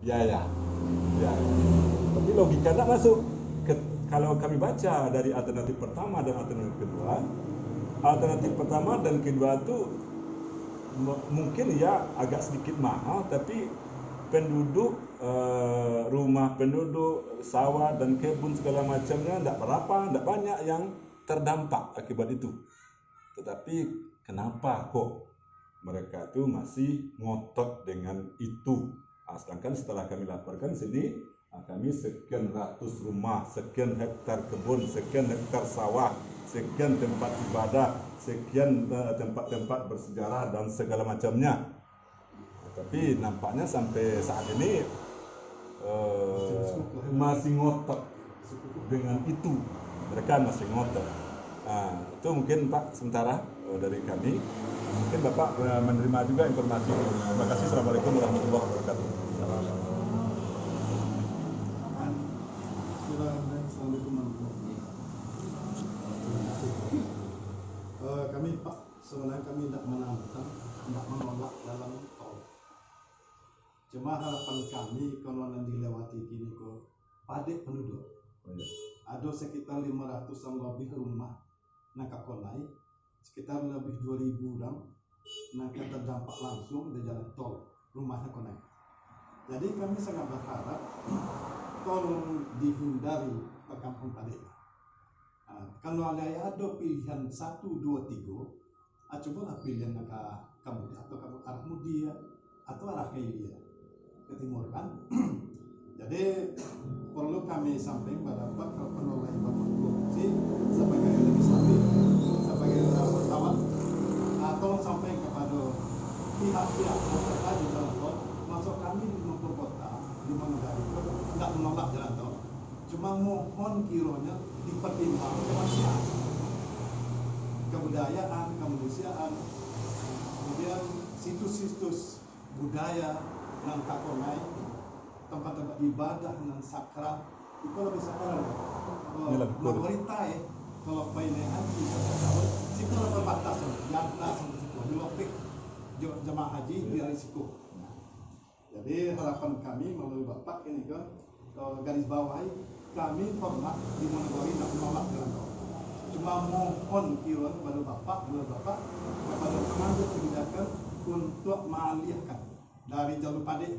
Ya, ya, ya. Tapi logika tidak masuk. Kalau kami baca dari alternatif pertama dan alternatif pertama dan kedua itu mungkin ya agak sedikit mahal, tapi penduduk, rumah penduduk, sawah dan kebun segala macamnya tidak banyak yang terdampak akibat itu. Tetapi kenapa kok mereka itu masih ngotot dengan itu? Sedangkan setelah kami laporkan sini, kami sekian ratus rumah, sekian hektar kebun, sekian hektar sawah, sekian tempat ibadah, sekian tempat-tempat bersejarah dan segala macamnya. Tapi nampaknya sampai saat ini masih ngotot dengan itu. Mereka masih ngotot. Itu mungkin Pak sementara dari kami. Mungkin Bapak menerima juga informasi. Terima kasih. Assalamualaikum warahmatullahi wabarakatuh. Assalamualaikum warahmatullahi wabarakatuh. Kami Pak, sebenarnya kami tidak menantang, tidak menolak dalam tol. Cuma harapan kami kalau nanti dilewati gini kok padat penduduk. Ada sekitar 500-an lebih rumah nak konai, sekitar lebih 2.000 orang nak terdampak langsung di jalan tol rumahnya konai. Jadi kami sangat berharap tolong dihindari ke kampung padat. Kalau ada pilihan 1, 2, 3, cobalah pilihan ke kamu atau kamu arah Mudia atau arah Kailia ke timur kan. Jadi perlu kami sampaikan pada Pak penolak Bapak Korupsi sebagai legislatif, sebagai wartawan, tolong sampaikan kepada pihak-pihak terkait di jalan tol. Masuk kami di Lumpur Kota di Manggarai itu tidak menolak jalan tol, cuma mohon kiranya dipertimbangkan kemanusiaan, kebudayaan, kemanusiaan, kemudian situs-situs budaya yang kakonai, tempat-tempat ibadah dan sakral itu lebih sakral. Pemerintah kalau painehan bisa tahu situ perbatasan yang sampai situ di Lopik jemaah haji di risiko. Jadi harapan kami melalui Bapak ini kan garis bawahi kami pernah di Manokwari tidak menolak jalan tol. Cuma mohon kiranya kepada Bapak kepada pengambil kebijakan untuk mengalihkan dari jalur padat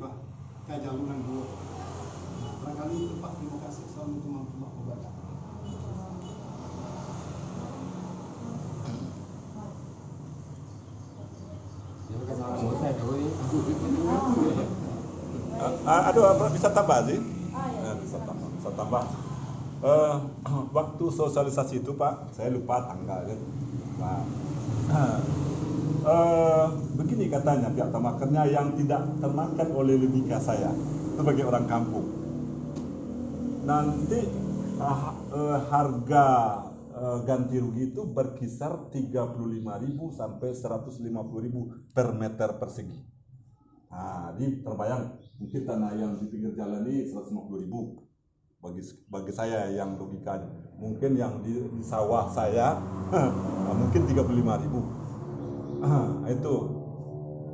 ke jalur yang dua. Barangkali itu Pak, terima kasih. Assalamualaikum warahmatullahi wabarakatuh. Aduh, apa bisa tambah sih? Bisa tambah. Waktu sosialisasi itu Pak, saya lupa tanggal kan. Begini katanya pihak tamakernya yang tidak termakan oleh logika saya sebagai orang kampung. Nanti harga ganti rugi itu berkisar 35.000 sampai 150.000 per meter persegi. Ini terbayang mungkin tanah yang di pinggir jalan ini 150.000 bagi saya yang logikanya. Mungkin yang di sawah saya mungkin 35.000. Itu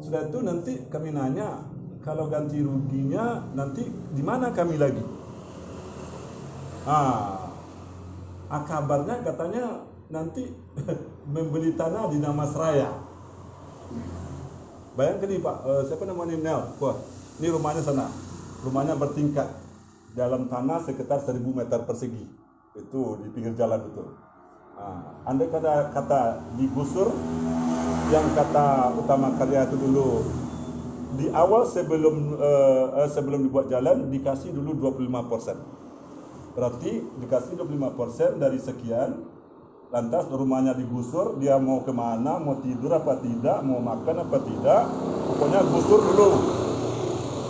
sudah itu nanti kami nanya kalau ganti ruginya nanti di mana kami lagi? Kabarnya katanya nanti membeli tanah di Namasraya. Bayangkan nih Pak, siapa namanya Nel? Wah, ini rumahnya sana, rumahnya bertingkat, dalam tanah sekitar 1.000 meter persegi, itu di pinggir jalan itu. Andai kata digusur, yang kata Utama Karya itu dulu di awal sebelum dibuat jalan dikasih dulu 25%. Berarti dikasih 25% dari sekian. Lantas rumahnya digusur, dia mau kemana, mau tidur apa tidak, mau makan apa tidak, pokoknya gusur dulu.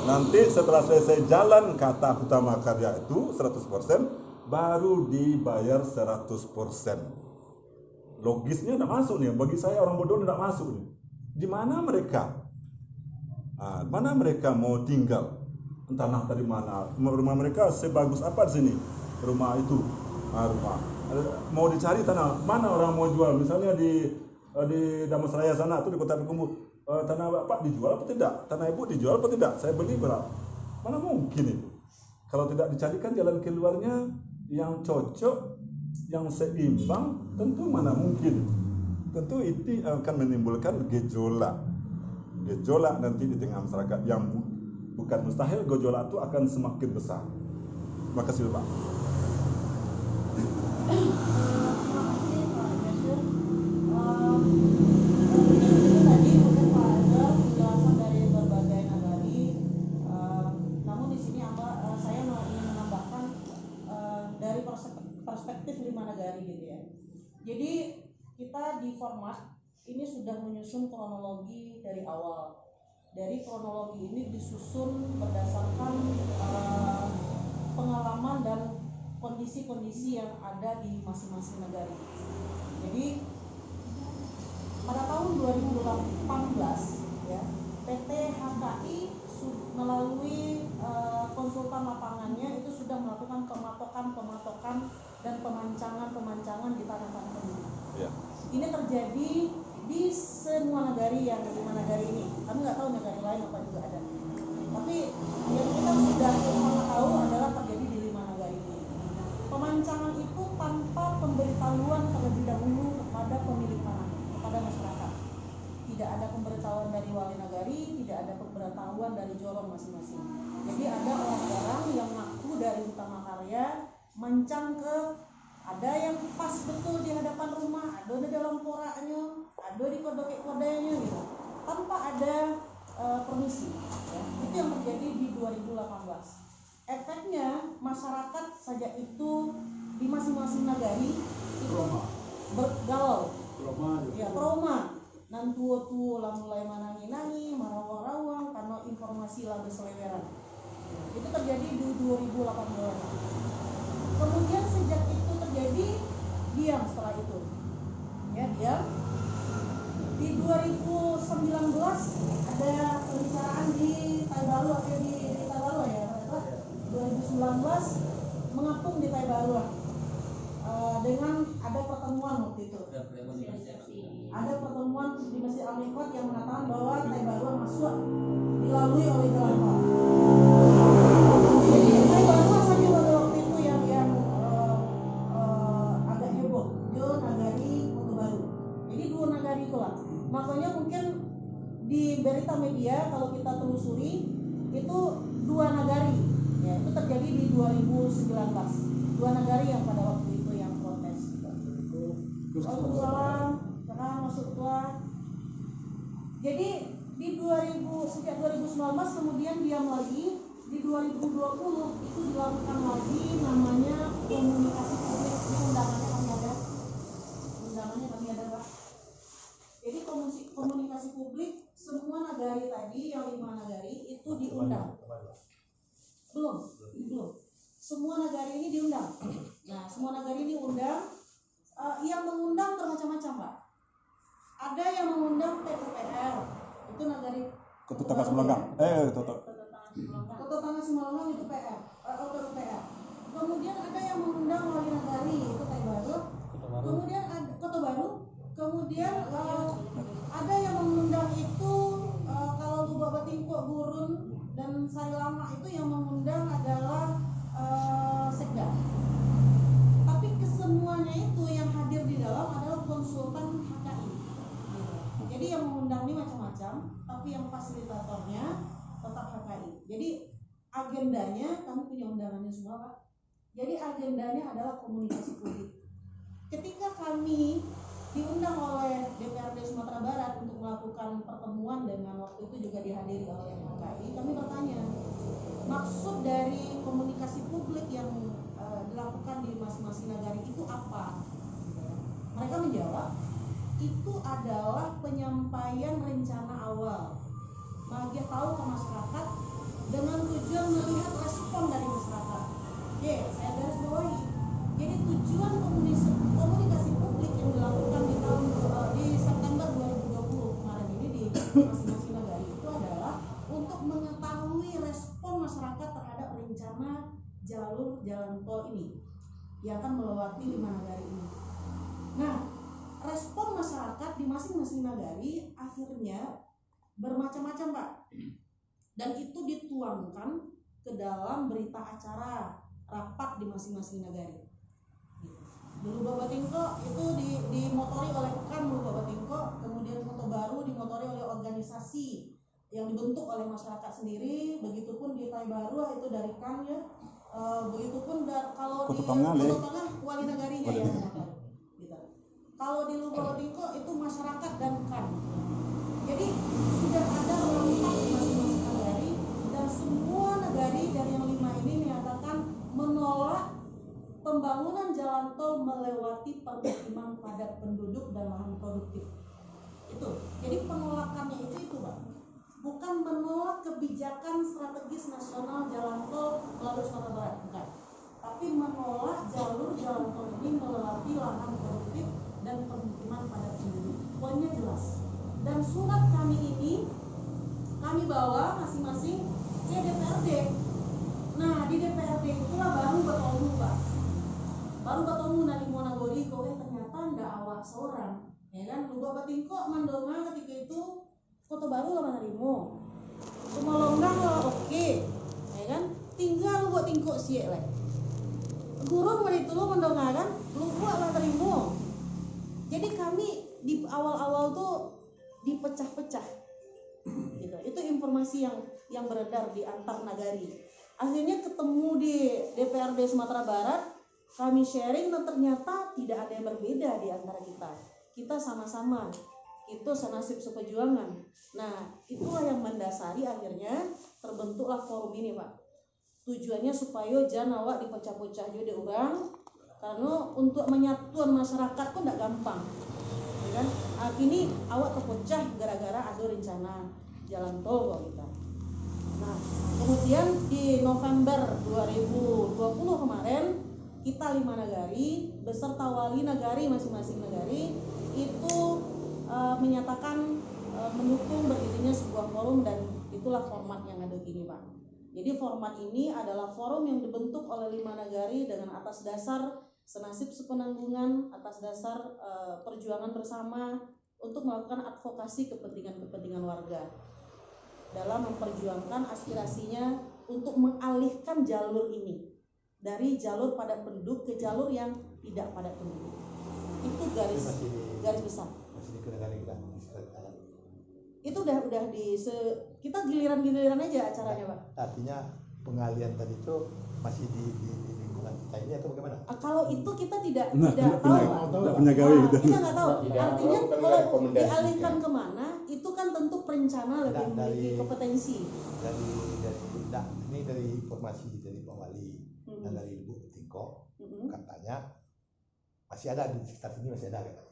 Nanti setelah selesai jalan kata Utama Karya itu 100%, baru dibayar 100%. Logisnya tidak masuk nih, bagi saya orang bodoh tidak masuk nih. Di mana mereka? Mana mereka mau tinggal? Tanah dari mana? Rumah mereka sebagus apa di sini? Rumah itu, rumah. Mau dicari tanah mana orang mau jual, misalnya di Damasraya sana atau di Kota Pakumbu, tanah Bapak dijual apa tidak, tanah Ibu dijual apa tidak, saya beli berapa, mana mau mungkin itu. Kalau tidak dicarikan jalan keluarnya yang cocok, yang seimbang, tentu mana mungkin. Tentu itu akan menimbulkan gejolak nanti di tengah masyarakat yang bukan mustahil gejolak itu akan semakin besar. Terima kasih Pak. Tadi mungkin Pak Azhar penjelasan dari berbagai nagari, namun di sini saya ingin menambahkan dari perspektif 5 nagari gitu ya. Jadi kita di format ini sudah menyusun kronologi dari awal. Dari kronologi ini disusun berdasarkan pengalaman dan kondisi-kondisi yang ada di masing-masing negara. Jadi pada tahun 2018 ya, PT HKI melalui konsultan lapangannya itu sudah melakukan pematokan dan pemancangan di tanah-tanah penduduk. Ya. Ini terjadi di semua nagari yang 5 nagari ini. Kami nggak tahu negara lain apa juga ada. Tapi yang kita sudah tahu adalah terjadi di 5 nagari ini. Pemancangan itu tanpa pemberitahuan terlebih dahulu kepada pemilik tanah, kepada masyarakat. Tidak ada pemberitahuan dari wali nagari, tidak ada pemberitahuan dari jorong masing-masing. Jadi ada orang-orang yang mengaku dari utama karya mancang ke, ada yang pas betul di hadapan rumah, ada di dalam poraknya, ada di kodoknya gitu, tanpa ada permisi. Ya. Itu yang terjadi di 2018. Efeknya masyarakat saja itu di masing-masing nagari itu bergalau, trauma. Nan tua lah mulai manangi-nangi, marawang-rawang karena informasi lah berseleweran. Itu terjadi di 2018. Kemudian sejak itu terjadi, diam setelah itu. Ya, diam. Di 2019 ada pembicaraan di Taibalu atau di Taibalu ya, 2019 mengapung di Taibalu dengan ada pertemuan waktu itu. Ada pertemuan di Masjid Al-Miqat yang mengatakan bahwa Taibalu masuk dilalui oleh jalan tol. Jadi Taibalu saja pada waktu itu yang agak heboh. Dia nagari Kota Baru. Jadi 2 nagari itulah. Makanya mungkin di berita media kalau kita telusuri itu 2 nagari. Ya, itu terjadi di 2019. 2 nagari yang pada waktu itu yang protes. Waalaikumsalam. Sekarang masuk tua. Jadi di sejak 2019 kemudian diam lagi. Di 2020 itu dilakukan lagi namanya komunikasi publik. Ini undangannya kami ada Pak. Jadi komunikasi publik semua nagari tadi yang 5 nagari itu diundang. Belum. Semua nagari ini diundang. Nah, semua nagari ini undang. Yang mengundang bermacam-macam Pak. Ada yang mengundang PPR, itu nagari Kota Tangga Semelanggang. Kota Tangga Semelanggang itu PR. Kemudian ada yang mengundang wali nagari, itu Taibaru. Kemudian ada Kota Baru. Kemudian ada yang mengundang itu kalau Lubak Batingkok, Gurun dan Sari Lama itu yang mengundang adalah Sekda. Tapi kesemuanya itu yang hadir di dalam adalah konsultan HKI. Jadi yang mengundang ini macam-macam, tapi yang fasilitatornya tetap HKI. Jadi agendanya kami punya undangannya semua Pak. Jadi agendanya adalah komunikasi publik. Ketika kami diundang oleh DPRD Sumatera Barat untuk melakukan pertemuan dengan waktu itu juga dihadiri oleh HKI, kami bertanya maksud dari komunikasi publik yang dilakukan di masing-masing negara itu apa? Mereka menjawab itu adalah penyampaian rencana awal, bagi tahu ke masyarakat dengan tujuan melihat respon dari masyarakat. Oke, saya garis bawahi. Jadi tujuan komunikasi publik yang dilakukan di September 2020 kemarin ini di masing-masing negara itu adalah untuk mengetahui respon masyarakat terhadap rencana jalur jalan tol ini yang akan melewati 5 negara ini. Nah, respon masyarakat di masing-masing nagari akhirnya bermacam-macam Pak, dan itu dituangkan ke dalam berita acara rapat di masing-masing negara. Di Lubuk Batingko itu dimotori oleh KAN Lubuk Batingko, kemudian Kota Baru dimotori oleh organisasi yang dibentuk oleh masyarakat sendiri. Begitupun di Tai Baru itu dari KAN ya. Begitupun kalau di Kota Tengah wali negarinya ya. Gitu. Kalau di Lubuk Batingko itu masyarakat dan KAN. Jadi sudah ada rapat di masing-masing negari dan semua negari dari yang 5 ini menyatakan menolak pembangunan jalan tol melewati permukiman padat penduduk dan lahan produktif. Itu. Jadi penolakannya itu Pak. Bukan menolak kebijakan strategis nasional jalan tol melalui Sumatera Barat, bukan. Tapi menolak jalur jalan tol ini melewati lahan produktif dan permukiman padat penduduk. Poinnya jelas. Dan surat kami ini kami bawa masing-masing ke DPRD. Nah, di DPRD itulah baru bertemu Pak. Baru bertemu nari Monagori kok ternyata ndak awak seorang, ya kan? Lubuk Batingko mendonga ketika itu Kota Baru lah narimo, Sumalonggang lah oke, ya kan? Tinggal Lubuk Batingko siek lah. Guru itu lo mendonga kan, Lubuk lah narimo. Jadi kami di awal-awal tuh dipecah-pecah, gitu. Itu informasi yang beredar di antar nagari. Akhirnya ketemu di DPRD Sumatera Barat. Kami sharing dan ternyata tidak ada yang berbeda di antara kita. Kita sama-sama, itu senasib seperjuangan. Nah, itulah yang mendasari akhirnya terbentuklah forum ini Pak. Tujuannya supaya jangan awak dipecah-pecah juga orang, karena untuk menyatuan masyarakat pun tidak gampang. Ya kan? Kini awak terpecah gara-gara ada rencana jalan tol kok kita. Nah, kemudian di November 2020 kemarin kita 5 nagari beserta wali nagari masing-masing nagari itu menyatakan mendukung berdirinya sebuah forum dan itulah format yang ada gini Pak. Jadi format ini adalah forum yang dibentuk oleh 5 nagari dengan atas dasar senasib sepenanggungan, atas dasar perjuangan bersama untuk melakukan advokasi kepentingan warga dalam memperjuangkan aspirasinya untuk mengalihkan jalur ini dari jalur padat penduduk ke jalur yang tidak padat penduduk. Itu garis besar. Masih dikenakan kita. Itu udah kita giliran-giliran aja acaranya Pak. Artinya pengalian tadi itu masih di lingkungan kita ini atau bagaimana? Kalau itu kita tidak tahu. Tidak punya gawe gitu. Kita nggak tahu. Artinya kalau dialihkan kemana itu kan tentu perencana lebih memiliki kompetensi. Dari informasi dari Pak Wali dan dari Lubuk Batingko katanya masih ada di sekitar sini masih ada katanya.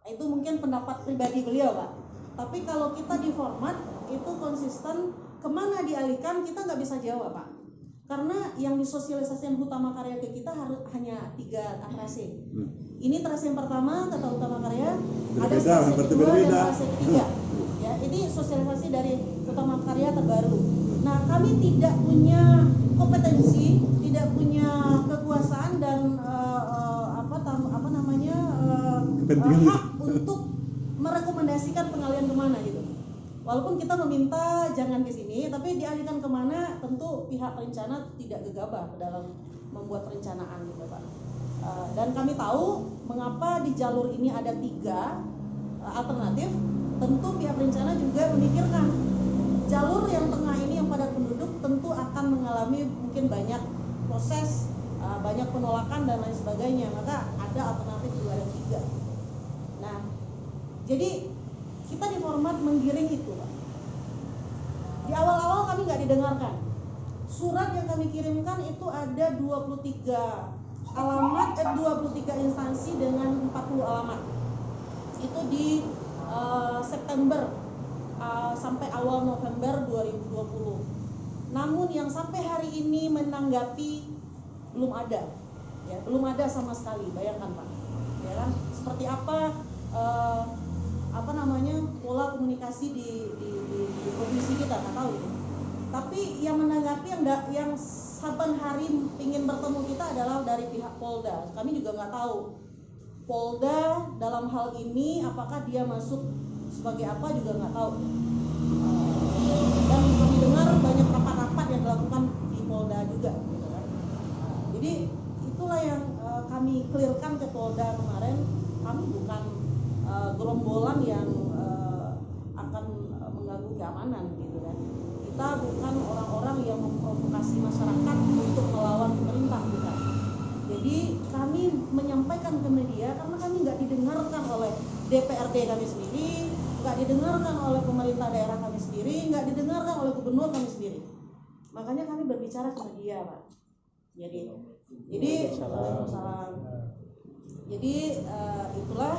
Itu mungkin pendapat pribadi beliau Pak. Tapi kalau kita di format itu konsisten kemana dialihkan kita nggak bisa jawab Pak. Karena yang disosialisasikan Utama Karya ke kita hanya 3 atrase. Ini trase yang pertama kata Utama Karya, ada trase kedua dan trase ketiga. Ya, ini sosialisasi dari Utama Karya terbaru. Nah, kami tidak punya kompetensi, tidak punya kekuasaan dan hak untuk merekomendasikan pengalihan kemana gitu. Walaupun kita meminta jangan ke sini, tapi dialihkan kemana tentu pihak perencana tidak gegabah dalam membuat perencanaan gitu Pak. Dan kami tahu mengapa di jalur ini ada 3 alternatif. Tentu pihak perencana juga memikirkan jalur yang tengah ini yang padat penduduk tentu akan mengalami mungkin banyak proses, banyak penolakan dan lain sebagainya. Maka ada alternatif 2 dan 3. Nah, jadi kita di format menggiring itu Pak. Di awal-awal kami nggak didengarkan. Surat yang kami kirimkan itu ada 23 alamat, 23 instansi dengan 40 alamat. Itu di September sampai awal November 2020. Namun yang sampai hari ini menanggapi belum ada, ya belum ada sama sekali. Bayangkan Pak, ya kan? Seperti apa pola komunikasi di provinsi kita nggak tahu itu. Tapi yang menanggapi yang saban hari ingin bertemu kita adalah dari pihak Polda. Kami juga nggak tahu Polda dalam hal ini apakah dia masuk sebagai apa juga nggak tahu. Dan kami dengar banyak rapat-rapat yang dilakukan di bukan gerombolan yang akan mengganggu keamanan gitu kan. Kita bukan orang-orang yang memprovokasi masyarakat untuk melawan pemerintah, bukan. Jadi kami menyampaikan ke media karena kami nggak didengarkan oleh DPRD kami sendiri, nggak didengarkan oleh pemerintah daerah kami sendiri, nggak didengarkan oleh gubernur kami sendiri. Makanya kami berbicara ke media, Pak. Jadi itulah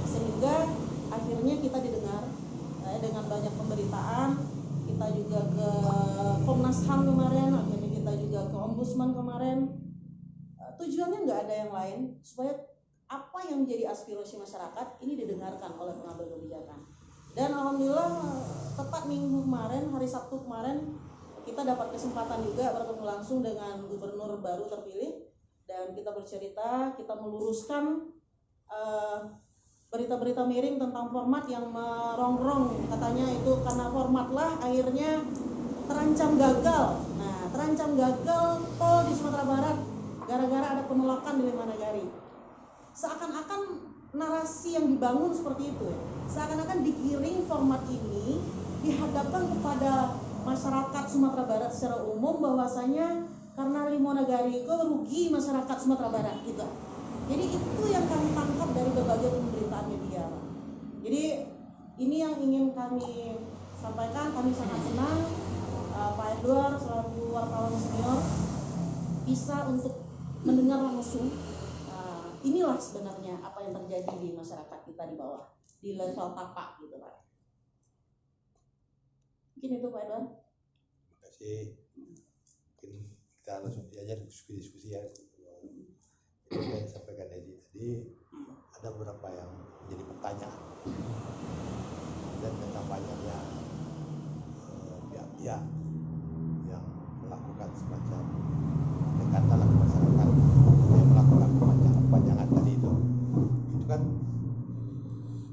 sehingga akhirnya kita didengar dengan banyak pemberitaan. Kita juga ke Komnas HAM kemarin, akhirnya kita juga ke Ombudsman kemarin. Tujuannya nggak ada yang lain, supaya apa yang menjadi aspirasi masyarakat ini didengarkan oleh pengambil kebijakan. Dan alhamdulillah tepat minggu kemarin, hari Sabtu kemarin, kita dapat kesempatan juga bertemu langsung dengan gubernur baru terpilih, dan kita bercerita, kita meluruskan berita-berita miring tentang format yang merongrong, katanya itu karena format lah akhirnya terancam gagal. Nah, terancam gagal tol di Sumatera Barat gara-gara ada penolakan di Lima Nagari. Seakan-akan narasi yang dibangun seperti itu, seakan-akan digiring format ini dihadapkan kepada masyarakat Sumatera Barat secara umum bahwasanya karena Lima Nagari itu rugi masyarakat Sumatera Barat gitu. Jadi itu yang kami tangkap dari berbagai pemberitaan media. Jadi ini yang ingin kami sampaikan. Kami sangat senang Pak Edward selaku wartawan senior bisa untuk mendengar langsung. Inilah sebenarnya apa yang terjadi di masyarakat kita di bawah, di level tapak gitu Pak. Mungkin itu Pak Edward. Terima kasih. Mungkin kita langsung aja diskusi ya. Yang saya sampaikan tadi ada beberapa yang menjadi pertanyaan dan tentang banyaknya pihak-pihak yang melakukan semacam pendekatan ke masyarakat yang melakukan perpanjangan tadi itu kan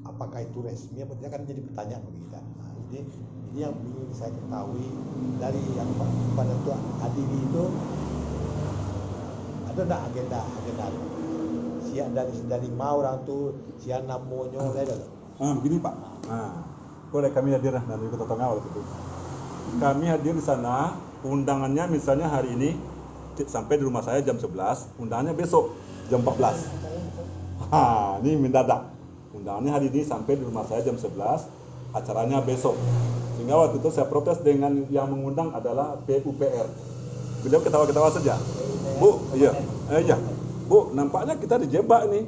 apakah itu resmi apa tidak kan jadi pertanyaan bagi kita. Nah, ini yang ingin saya ketahui dari yang pada Tuan Adili itu ada enggak agenda siap dari mau orang tu siap namonyo ada. Begini Pak. Boleh kami hadir dan ikut tengah waktu itu. Kami hadir di sana, undangannya misalnya hari ini sampai di rumah saya jam 11, undangannya besok jam 14. Ini mendadak. Undangannya hari ini sampai di rumah saya jam 11, acaranya besok. Sehingga waktu itu saya protes dengan yang mengundang adalah PUPR. Beliau ketawa-ketawa saja. Bu, iya. Bu, nampaknya kita dijebak ini.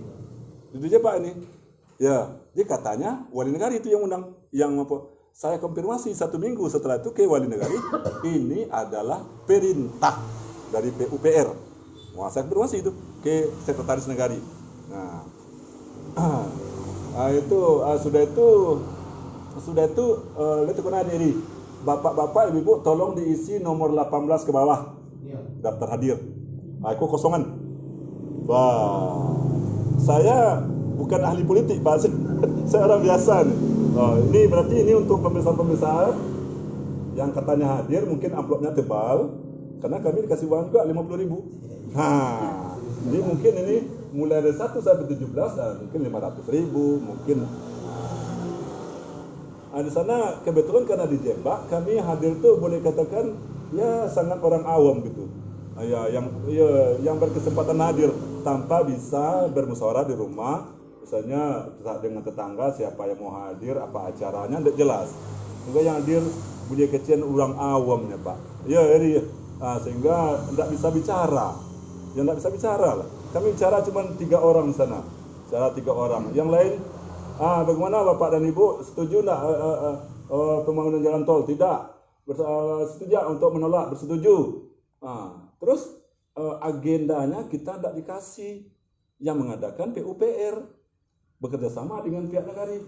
Ya, dia katanya wali negara itu yang undang. Yang apa? Saya konfirmasi 1 minggu setelah itu ke wali negara, ini adalah perintah dari PUPR. Wah, saya konfirmasi itu ke sekretaris negara. Sudah itu lihat kena diri. Bapak-bapak, ibu-ibu tolong diisi nomor 18 ke bawah. Daftar hadir. Aku kosongan. Wah, saya bukan ahli politik Pak. Saya orang biasa nih. Ini berarti ini untuk pembesar-pembesar yang katanya hadir, mungkin amplopnya tebal karena kami dikasih uang juga 50.000. Jadi mungkin ini mulai dari 1 sampai 17 mungkin 500.000 mungkin. Di sana kebetulan karena dijebak, kami hadir tuh boleh katakan ya sangat orang awam gitu. Yang berkesempatan hadir tanpa bisa bermusyawarah di rumah, misalnya dengan tetangga siapa yang mau hadir, apa acaranya tidak jelas. Sehingga yang hadir boleh kecil orang awamnya Pak. Sehingga tidak bisa bicara. Yang tidak bisa bicara lah. Kami bicara cuma 3 orang di sana. Bicara 3 orang. Yang lain, bagaimana Bapak dan Ibu setuju tidak pembangunan jalan tol? Tidak. Setuju untuk menolak, bersetuju. Terus agendanya kita tidak dikasih. Yang mengadakan PUPR bekerja sama dengan pihak negara.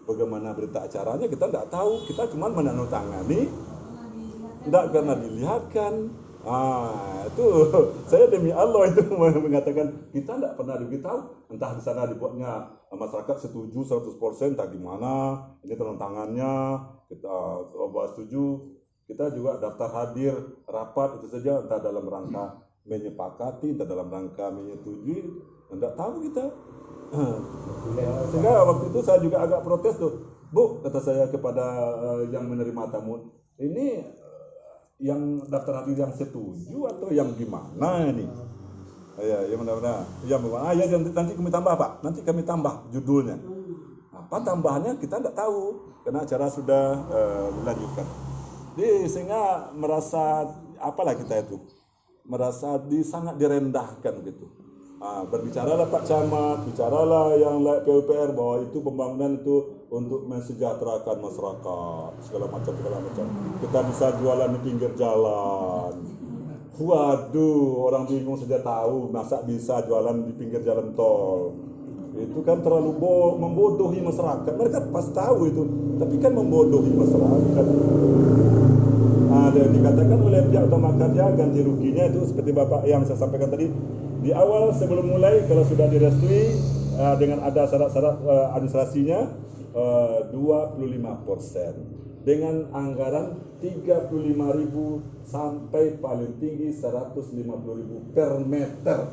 Bagaimana berita acaranya kita tidak tahu. Kita cuma menandatangani, tidak pernah dilihatkan. Itu saya demi Allah itu mengatakan kita tidak pernah diberitahu. Entah di sana dibuatnya masyarakat setuju 100%, entah gimana. Ini tantangannya kita setuju. Kita juga daftar hadir rapat itu saja, entah dalam rangka menyepakati, entah dalam rangka menyetujui, tidak tahu kita. Sehingga waktu itu saya juga agak protes tuh, Bu, kata saya kepada yang menerima tamu, ini yang daftar hadir yang setuju atau yang gimana ini? Ya, yang mana-mana, yang bagaimana? Ya, nanti kami tambah Pak, nanti kami tambah judulnya. Apa tambahannya kita tidak tahu, karena acara sudah dilanjutkan. Jadi sehingga merasa apalah kita itu, merasa sangat direndahkan gitu. Berbicaralah Pak Camat, bicaralah yang PUPR bahwa itu pembangunan itu untuk mensejahterakan masyarakat, segala macam. Kita bisa jualan di pinggir jalan. Waduh, orang bingung saja tahu, masa bisa jualan di pinggir jalan tol. Itu kan terlalu membodohi masyarakat. Mereka pasti tahu itu, tapi kan membodohi masyarakat. Dan dikatakan oleh pihak utama karya ganti ruginya itu seperti Bapak yang saya sampaikan tadi di awal sebelum mulai, kalau sudah direstui dengan ada syarat-syarat administrasinya 25% dengan anggaran 35.000 sampai paling tinggi 150.000 per meter.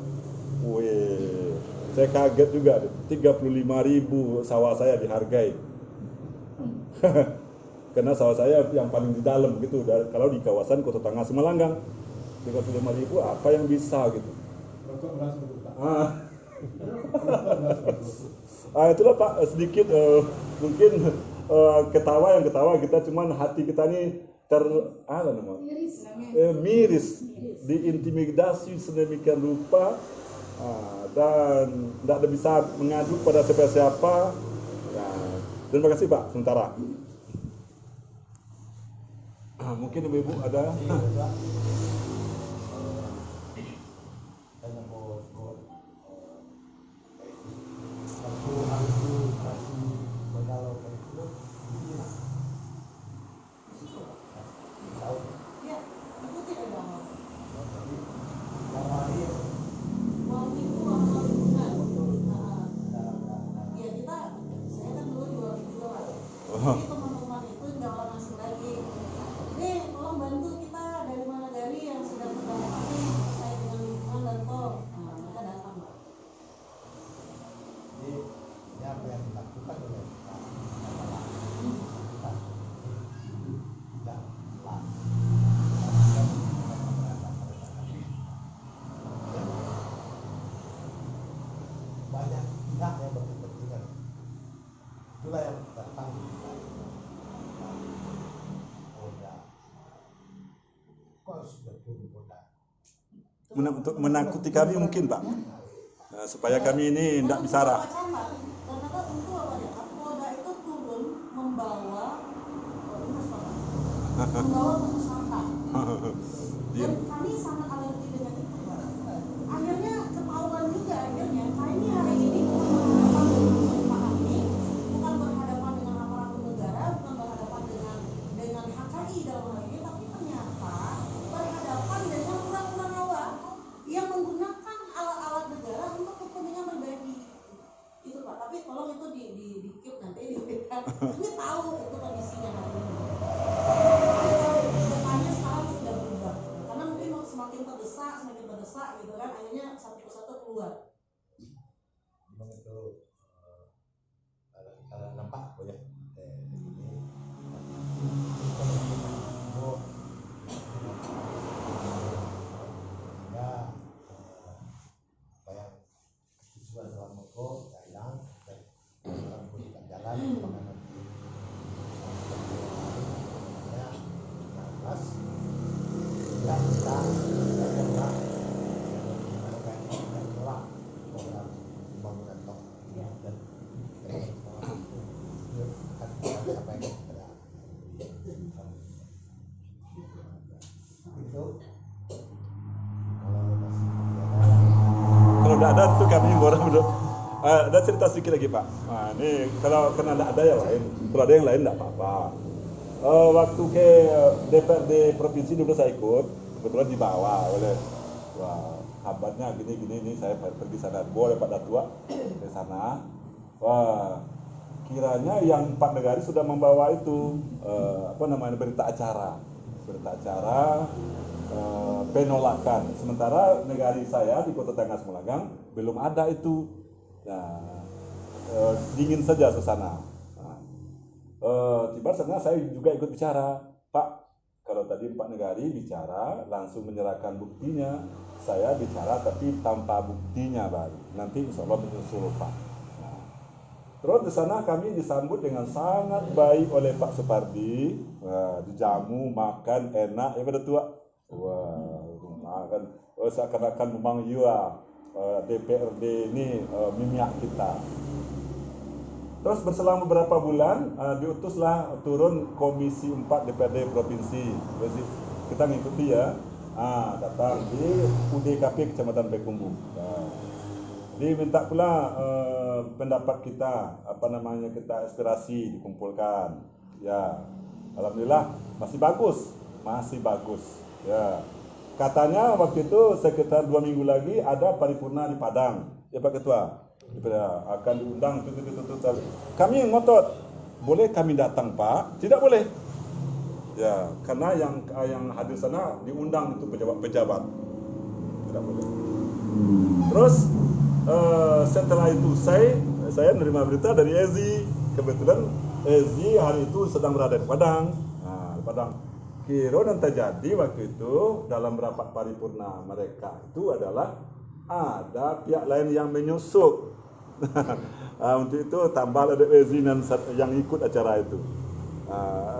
Wih, saya kaget juga, 35.000 sawah saya dihargai. Karena sawah saya yang paling di dalam gitu, kalau di kawasan Kota Tangah Semalanggang 35.000 apa yang bisa gitu. Itulah Pak, sedikit mungkin ketawa kita, cuman hati kita ini miris, diintimidasi sedemikian rupa, dan tidak bisa mengadu pada siapa-siapa. Terima kasih Pak, sementara. Mungkin Ibu ada. Teman-teman itu jangan langsung lagi. Tolong bantu kita dari mana dari yang sudah terdampak terkait dengan lingkungan dan tol. Mereka datang, Mbak. Jadi ini apa yang dilakukan oleh kita adalah tidak jelas. Banyak pihak yang berkepentingan. Itulah yang datang di Polda. Kok sudah turun Polda? Untuk menakuti kami mungkin Pak, supaya kami ini tidak bicara. Ternyata untuk apa? Polda itu turun membawa sampah. Dan kami sangat alergi dengan itu, Pak. Akhirnya ketahuan juga kami hari ini bukan berhadapan dengan aparatur negara, bukan berhadapan dengan HKI dalam hal ini, tapi ternyata berhadapan dengan orang-orang awam yang menggunakan alat-alat negara untuk kepentingan pribadi. Itu Pak, tapi tolong itu di-keep nanti di kami tahu itu kondisinya hari ini. Depannya sekarang sudah berubah, karena mungkin semakin terdesak gitu kan, akhirnya satu persatu keluar. Memang itu kalau nampak ya tujuan dalam mogok hilang dan bukan jalan penganan pas tidak bisa menolak program pembangunan tol dan akan kita sampaikan kepada itu Kalau tidak ada itu kami bodoh. Ada cerita sedikit lagi Pak. Nah, ini kalau karena tidak ada yang lain, kalau ada yang lain tidak apa-apa. Waktu ke DPRD provinsi dulu saya ikut, kebetulan dibawa oleh sahabatnya gini ini saya pergi sana, boleh Pak Datua ke sana. Wah, kiranya yang Pak Negari sudah membawa itu berita acara. berita acara penolakan. Sementara negari saya di Kota Tengah Semulagang belum ada itu. Nah, dingin saja suasana. Nah, tiba sana saya juga ikut bicara, Pak. Kalau tadi Pak Negari bicara langsung menyerahkan buktinya, saya bicara tapi tanpa buktinya baru. Nanti insya Allah menyusul Pak. Nah, terus di sana kami disambut dengan sangat baik oleh Pak Supardi. Wah, dijamu, makan enak ya pada tua. Wah, makan. Seakan-akan memang DPRD ini mimiak kita. Terus berselang beberapa bulan diutuslah turun Komisi 4 DPRD Provinsi. Jadi kita ngikuti ya. Datang di UDKP Kecamatan Bekumbu. Diminta pula pendapat kita, kita aspirasi dikumpulkan. Ya, alhamdulillah masih bagus. Ya. Katanya waktu itu sekitar 2 minggu lagi ada paripurna di Padang. Ya Pak Ketua, akan diundang. Kami ngotot, boleh kami datang Pak? Tidak boleh. Ya, karena yang hadir sana diundang itu pejabat-pejabat. Tidak boleh. Terus setelah itu saya menerima berita dari Ezi. Kebetulan Ezi hari itu sedang berada di Padang. Di Padang. Kira dan terjadi waktu itu dalam rapat paripurna mereka itu adalah ada pihak lain yang menyusup. Untuk itu tambah ada Ezi yang ikut acara itu.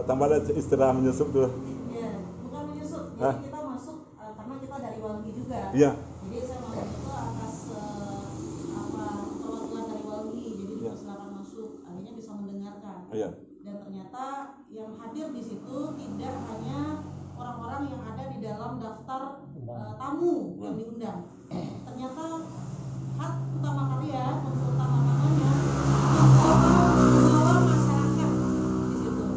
Tambah ada istilah menyusup tuh. Iya, bukan menyusup. Jadi kita masuk karena kita dari Walgi juga. Iya. Jadi saya masuk itu atas perwakilan dari Walgi. Jadi dipersilakan masuk. Akhirnya bisa mendengarkan. Iya. Dan ternyata yang hadir di situ tidak hanya orang-orang yang ada di dalam daftar tamu yang diundang. Ternyata hak utama karya konsultan namanya membawa masyarakat di situ.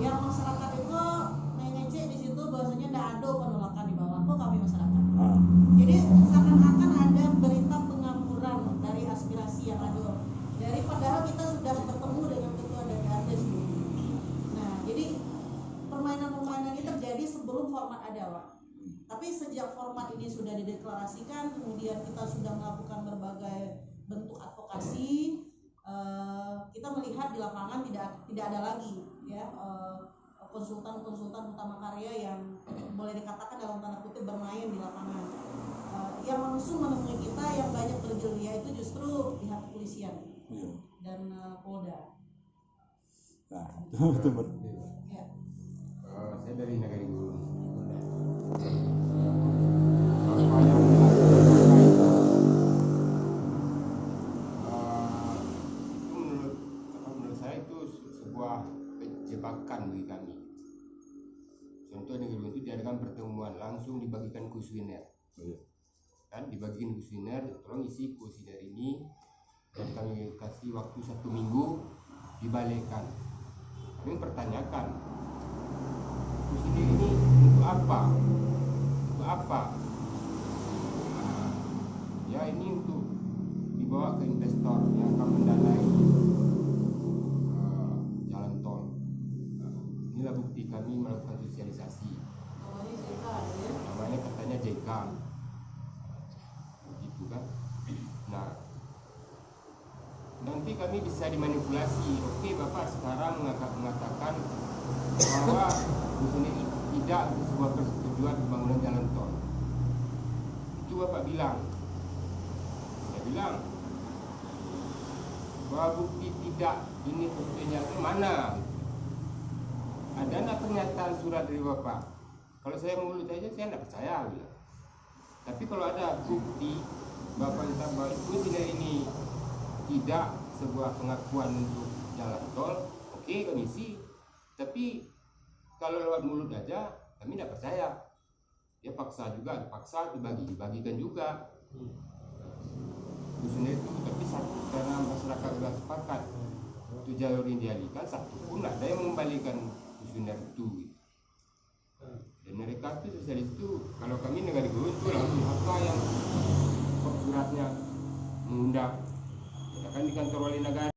Yang masyarakat itu mengecek di situ bahwasanya tidak ada penolakan di bawah. Kok kami masyarakat. Jadi seakan-akan ada berita pengampuran dari aspirasi yang ada. Dari padahal kita sudah bertemu dengan ketua DPRD sebelumnya. Nah, jadi permainan-permainan ini terjadi sebelum format ada, Pak. Tapi sejak format ini sudah dideklarasikan, kemudian kita sudah melakukan berbagai bentuk advokasi, kita melihat di lapangan tidak ada lagi ya konsultan-konsultan utama karya yang boleh dikatakan dalam tanda kutip bermain di lapangan. Yang langsung menemui kita yang banyak bergelia itu justru pihak kepolisian dan Polda. Nah, itu Ya. Saya dari Nagari Guru. Menurut saya itu sebuah jebakan bagi kami. Contoh Negeri Guru itu diadakan pertemuan langsung dibagikan kuesioner. Kan dibagikan kuesioner, tolong isi kuesioner ini dan kami kasih waktu 1 minggu dibalikkan. Kami pertanyakan kuesioner ini untuk apa? Ya ini untuk dibawa ke investor yang akan mendanai jalan tol. Inilah bukti kami melakukan sosialisasi. Namanya katanya JK. Begitu kan? Nah, nanti kami bisa dimanipulasi. Oke, Bapak sekarang mengatakan bahwa ini tidak sebuah persetujuan pembangunan jalan tol. Itu Bapak bilang. Saya bilang bahwa bukti tidak ini buktinya itu mana? Ada nggak pernyataan surat dari Bapak? Kalau saya mulut aja saya tidak percaya bilang. Tapi kalau ada bukti Bapak minta bahwa ini tidak sebuah pengakuan untuk jalan tol, oke kami isi. Tapi kalau lewat mulut aja kami tidak percaya. Dia paksa juga, dipaksa dibagikan juga. Kuesioner itu tapi satu karena masyarakat sudah sepakat untuk jalur yang dialihkan, satu pun ada yang mengembalikan kuesioner itu. Dan mereka itu sosialis itu, kalau kami Negari Guru itu langsung apa yang suratnya mengundang, akan di kantor wali negara.